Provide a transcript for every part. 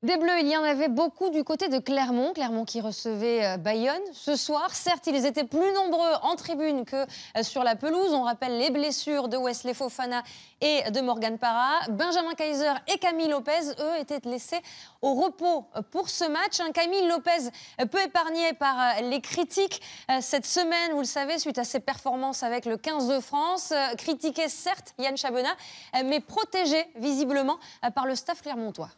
Des Bleus, il y en avait beaucoup du côté de Clermont. Clermont qui recevait Bayonne ce soir. Certes, ils étaient plus nombreux en tribune que sur la pelouse. On rappelle les blessures de Wesley Fofana et de Morgan Parra. Benjamin Kaiser et Camille Lopez, eux, étaient laissés au repos pour ce match. Camille Lopez, peu épargné par les critiques cette semaine, vous le savez, suite à ses performances avec le 15 de France. Critiqué, certes, Yann Chabonnat, mais protégé visiblement par le staff clermontois.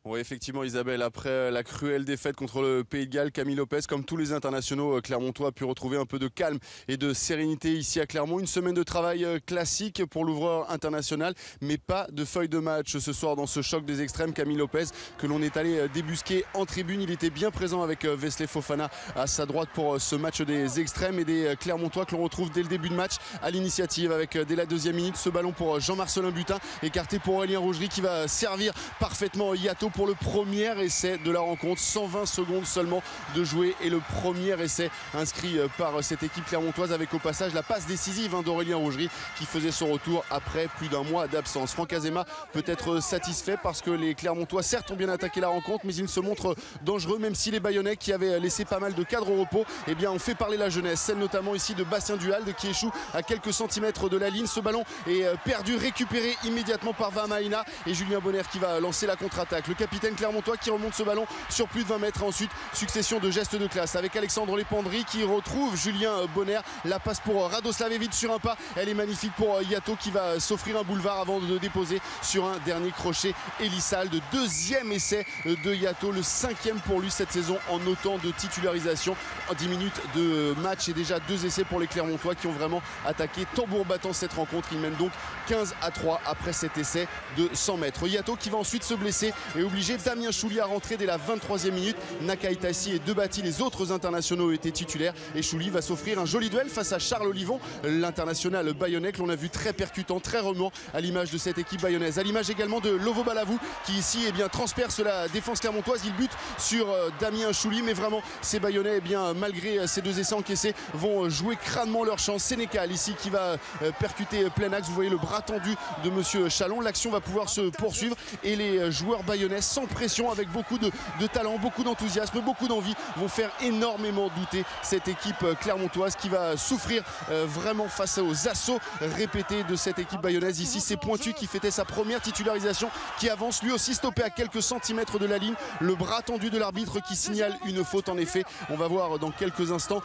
Oui, effectivement, Isabelle, après la cruelle défaite contre le Pays de Galles, Camille Lopez, comme tous les internationaux clermontois, a pu retrouver un peu de calme et de sérénité ici à Clermont. Une semaine de travail classique pour l'ouvreur international, mais pas de feuille de match ce soir dans ce choc des extrêmes. Camille Lopez, que l'on est allé débusquer en tribune, il était bien présent avec Wesley Fofana à sa droite pour ce match des extrêmes et des Clermontois que l'on retrouve dès le début de match à l'initiative avec dès la deuxième minute ce ballon pour Jean-Marcelin Butin, écarté pour Aurélien Rougerie qui va servir parfaitement Yato pour le premier essai de la rencontre. 120 secondes seulement de jouer et le premier essai inscrit par cette équipe clermontoise avec au passage la passe décisive d'Aurélien Rougerie qui faisait son retour après plus d'un mois d'absence. Franck Azema peut être satisfait parce que les Clermontois certes ont bien attaqué la rencontre, mais ils se montrent dangereux, même si les Bayonnais qui avaient laissé pas mal de cadres au repos ont fait parler la jeunesse, celle notamment ici de Bastien Duhalde qui échoue à quelques centimètres de la ligne. Ce ballon est perdu, récupéré immédiatement par Vamaina et Julien Bonner qui va lancer la contre-attaque. Le capitaine clermontois qui remonte ce ballon sur plus de 20 mètres. Ensuite, succession de gestes de classe avec Alexandre Lépandry qui retrouve Julien Bonner. La passe pour Radoslavevic sur un pas. Elle est magnifique pour Yato qui va s'offrir un boulevard avant de déposer sur un dernier crochet Elissal. De deuxième essai de Yato, le cinquième pour lui cette saison en autant de titularisation. En 10 minutes de match et déjà 2 essais pour les Clermontois qui ont vraiment attaqué tambour battant cette rencontre. Ils mènent donc 15-3 après cet essai de 100 mètres. Yato qui va ensuite se blesser et obligé Damien Chouli à rentrer dès la 23e minute. Nakai Tassi et Debati, les autres internationaux, étaient titulaires et Chouli va s'offrir un joli duel face à Charles Olivon, l'international bayonnais que l'on a vu très percutant, très remuant à l'image de cette équipe bayonnaise. À l'image également de Lovo Balavou qui ici transperce la défense clermontoise. Il bute sur Damien Chouli, mais vraiment ces bayonnais malgré ces 2 essais encaissés vont jouer crânement leur chance. Sénécal ici qui va percuter plein axe. Vous voyez le bras tendu de monsieur Chalon. L'action va pouvoir se poursuivre et les joueurs bayonnais sans pression, avec beaucoup de talent, beaucoup d'enthousiasme, beaucoup d'envie, vont faire énormément douter cette équipe clermontoise qui va souffrir vraiment face aux assauts répétés de cette équipe bayonnaise. Ici c'est Pointu qui fêtait sa première titularisation, qui avance lui aussi stoppé à quelques centimètres de la ligne. Le bras tendu de l'arbitre qui signale une faute. En effet, on va voir dans quelques instants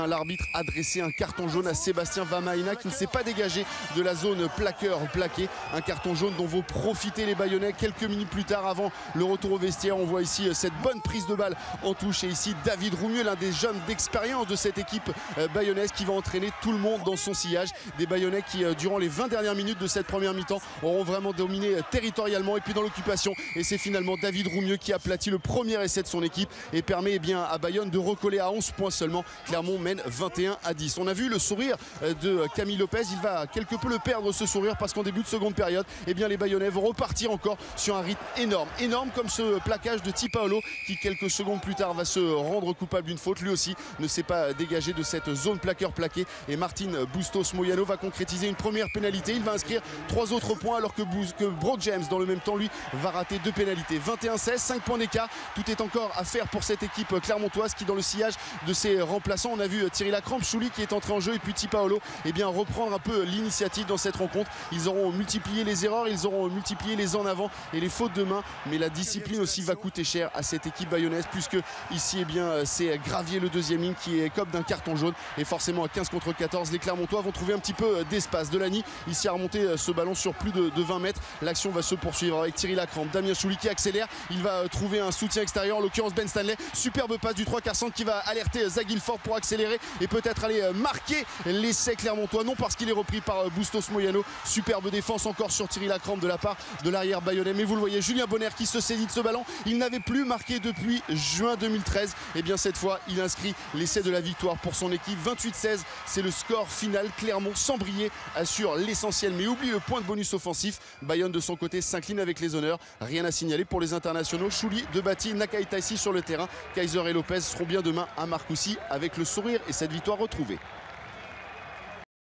l'arbitre a dressé un carton jaune à Sébastien Vamaina qui ne s'est pas dégagé de la zone plaqué. Un carton jaune dont vont profiter les Bayonnais quelques minutes plus tard avant le retour au vestiaire. On voit ici cette bonne prise de balle en touche et ici David Roumieux, l'un des jeunes d'expérience de cette équipe bayonnaise qui va entraîner tout le monde dans son sillage. Des Bayonnais qui durant les 20 dernières minutes de cette première mi-temps auront vraiment dominé territorialement et puis dans l'occupation, et c'est finalement David Roumieux qui aplatit le premier essai de son équipe et permet à Bayonne de recoller à 11 points seulement. Clermont mène 21-10. On a vu le sourire de Camille Lopez, il va quelque peu le perdre ce sourire parce qu'en début de seconde période les Bayonnais vont repartir encore sur un rythme énorme comme ce plaquage de Tipaolo qui quelques secondes plus tard va se rendre coupable d'une faute. Lui aussi ne s'est pas dégagé de cette zone plaqueur-plaqué et Martin Bustos Moyano va concrétiser une première pénalité. Il va inscrire 3 autres points alors que Bro James dans le même temps lui va rater 2 pénalités. 21-16, 5 points d'écart. Tout est encore à faire pour cette équipe clermontoise qui dans le sillage de ses remplaçants, on a vu Thierry Lacrampe, Chouli qui est entré en jeu et puis Tipaolo reprendre un peu l'initiative dans cette rencontre. Ils auront multiplié les erreurs, ils auront multiplié les en avant et les fautes de main, mais la discipline aussi va coûter cher à cette équipe bayonnaise puisque ici c'est Gravier le deuxième ligne qui est comme d'un carton jaune et forcément à 15 contre 14 les Clermontois vont trouver un petit peu d'espace. Delany ici a remonté ce ballon sur plus de 20 mètres. L'action va se poursuivre avec Thierry Lacrampe, Damien Chouli qui accélère, il va trouver un soutien extérieur, en l'occurrence Ben Stanley. Superbe passe du 3/4 centre qui va alerter Zaguilfort pour accélérer et peut-être aller marquer l'essai clermontois, non parce qu'il est repris par Bustos Moyano. Superbe défense encore sur Thierry Lacrampe de la part de l'arrière bayonnais, mais vous le voyez, Julien Bonner qui se saisit de ce ballon. Il n'avait plus marqué depuis juin 2013. Et bien cette fois, il inscrit l'essai de la victoire pour son équipe. 28-16, c'est le score final. Clermont, sans briller, assure l'essentiel, mais oublie le point de bonus offensif. Bayonne de son côté s'incline avec les honneurs. Rien à signaler pour les internationaux. Chouli, Debati, Nakai Tassi sur le terrain. Kaiser et Lopez seront bien demain à Marcoussis avec le sourire et cette victoire retrouvée.